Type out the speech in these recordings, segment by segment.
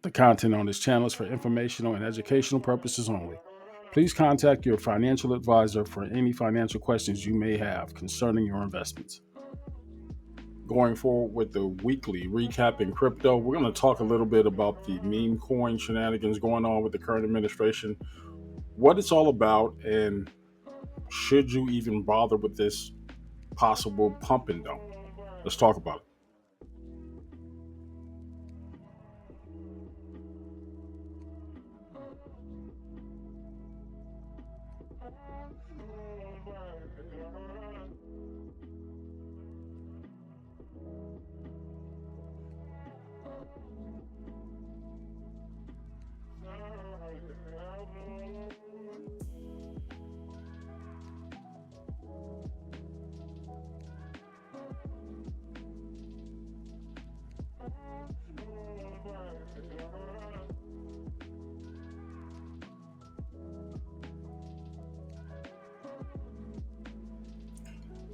The content on this channel is for informational and educational purposes only. Please contact your financial advisor for any financial questions you may have concerning your investments. Going forward with the weekly recap in crypto, we're going to talk a little bit about the meme coin shenanigans going on with the current administration, what it's all about, and should you even bother with this possible pump and dump? Let's talk about it.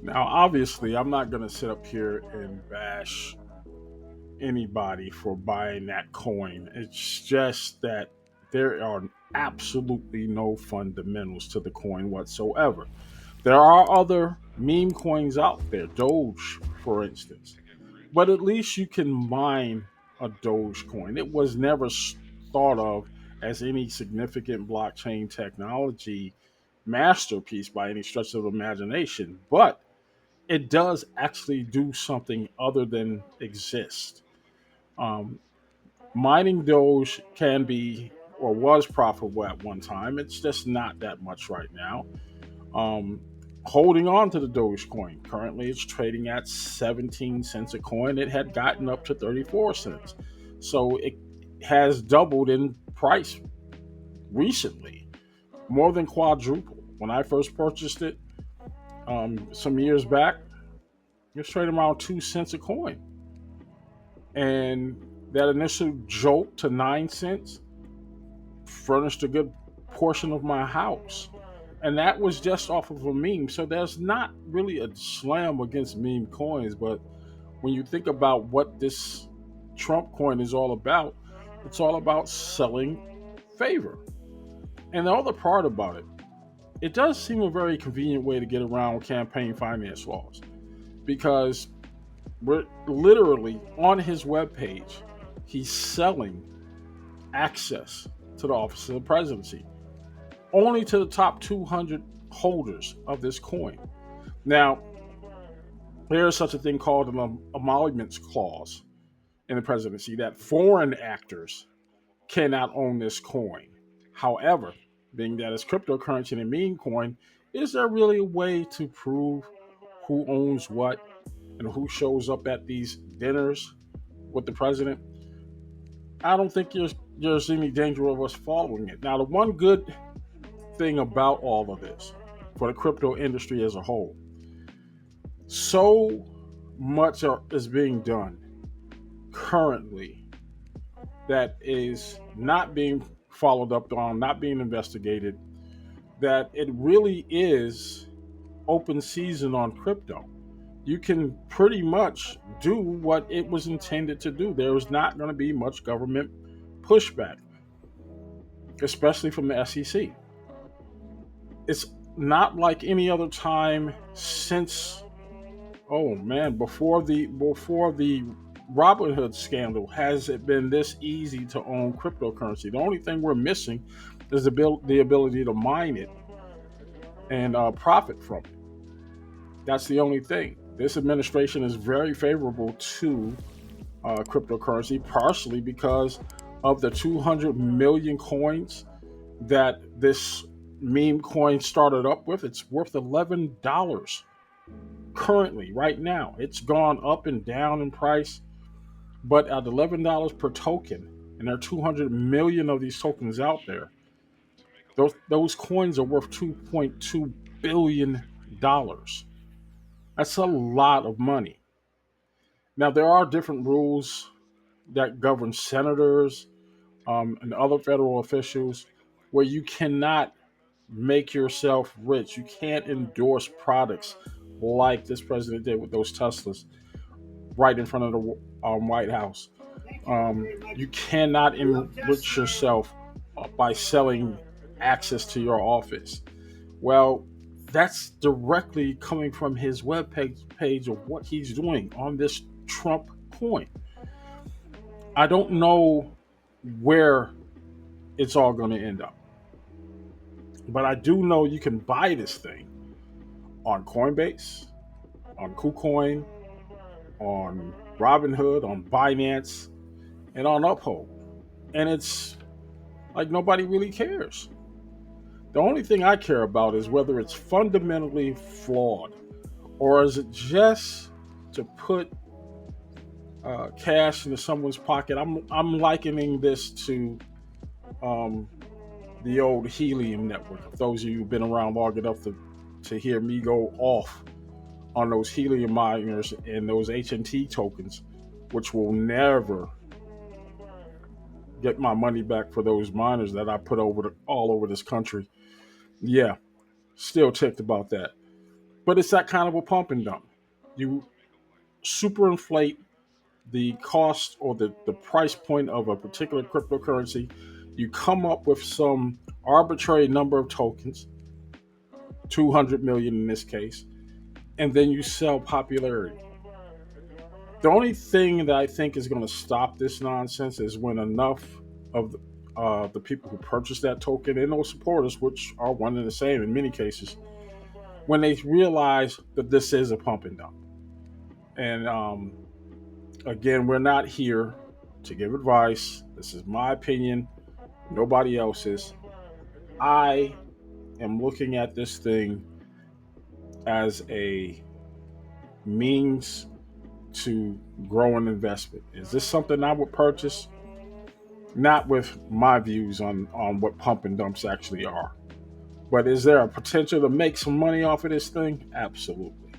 Now, obviously, I'm not going to sit up here and bash anybody for buying that coin. It's just that there are absolutely no fundamentals to the coin whatsoever. There are other meme coins out there, Doge, for instance, but at least you can mine a Doge coin. It was never thought of as any significant blockchain technology masterpiece by any stretch of imagination, but it does actually do something other than exist. Um, Mining Doge can be or was profitable at one time. It's just not that much right now. Um, Holding on to the Dogecoin, currently it's trading at 17 cents a coin. It had gotten up to 34 cents. So it has doubled in price recently, more than quadrupled. When I first purchased it some years back, it was trading around 2 cents a coin. And that initial jolt to 9 cents furnished a good portion of my house. And that was just off of a meme. So there's not really a slam against meme coins. But when you think about what this Trump coin is all about, it's all about selling favor. And the other part about it, it does seem a very convenient way to get around campaign finance laws because we're literally on his webpage, he's selling access to the office of the presidency only to the top 200 holders of this coin. Now, there is such a thing called an emoluments clause in the presidency that foreign actors cannot own this coin. However, being that it's cryptocurrency and a meme coin, is there really a way to prove who owns what and who shows up at these dinners with the president? I don't think there's any danger of us following it. Now, the one good thing about all of this for the crypto industry as a whole, so much is being done currently that is not being followed up on, not being investigated, that it really is open season on crypto. You can pretty much do what it was intended to do. There is not going to be much government pushback, especially from the SEC. It's not like any other time since, oh man, before the Robinhood scandal has it been this easy to own cryptocurrency. The only thing we're missing is the ability to mine it and profit from it. That's the only thing. This administration is very favorable to cryptocurrency, partially because of the 200 million coins that this meme coin started up with. It's worth $11 currently, right now. It's gone up and down in price, but at $11 per token, and there are 200 million of these tokens out there, those coins are worth $2.2 billion. That's a lot of money. Now, there are different rules that govern senators and other federal officials where you cannot make yourself rich. You can't endorse products like this president did with those Teslas right in front of the White House. You cannot enrich yourself by selling access to your office. Well, that's directly coming from his web page of what he's doing on this Trump coin. I don't know where it's all going to end up, but I do know you can buy this thing on Coinbase, on KuCoin, on Robinhood, on Binance, and on Uphold. And it's like nobody really cares. The only thing I care about is whether it's fundamentally flawed or is it just to put cash into someone's pocket. I'm likening this to um, the old Helium network. If those of you who've been around long enough to hear me go off on those Helium miners and those HNT tokens, which will never get my money back for those miners that I put all over this country. Yeah, still ticked about that. But it's that kind of a pump and dump. You superinflate the cost or the price point of a particular cryptocurrency. You come up with some arbitrary number of tokens, 200 million in this case, and then you sell popularity. The only thing that I think is going to stop this nonsense is when enough of the people who purchase that token and those supporters, which are one and the same in many cases, when they realize that this is a pump and dump. And again, we're not here to give advice. This is my opinion, nobody else's. I am looking at this thing as a means to grow an investment. Is this something I would purchase? Not with my views on what pump and dumps actually are. But is there a potential to make some money off of this thing? Absolutely.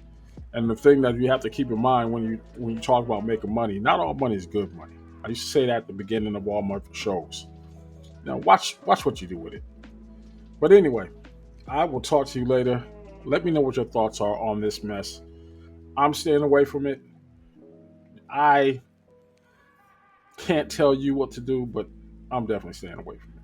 And the thing that you have to keep in mind when you talk about making money, not all money is good money. I used to say that at the beginning of all my shows. Now watch what you do with it. But anyway, I will talk to you later. Let me know what your thoughts are on this mess. I'm staying away from it. I can't tell you what to do, but I'm definitely staying away from it.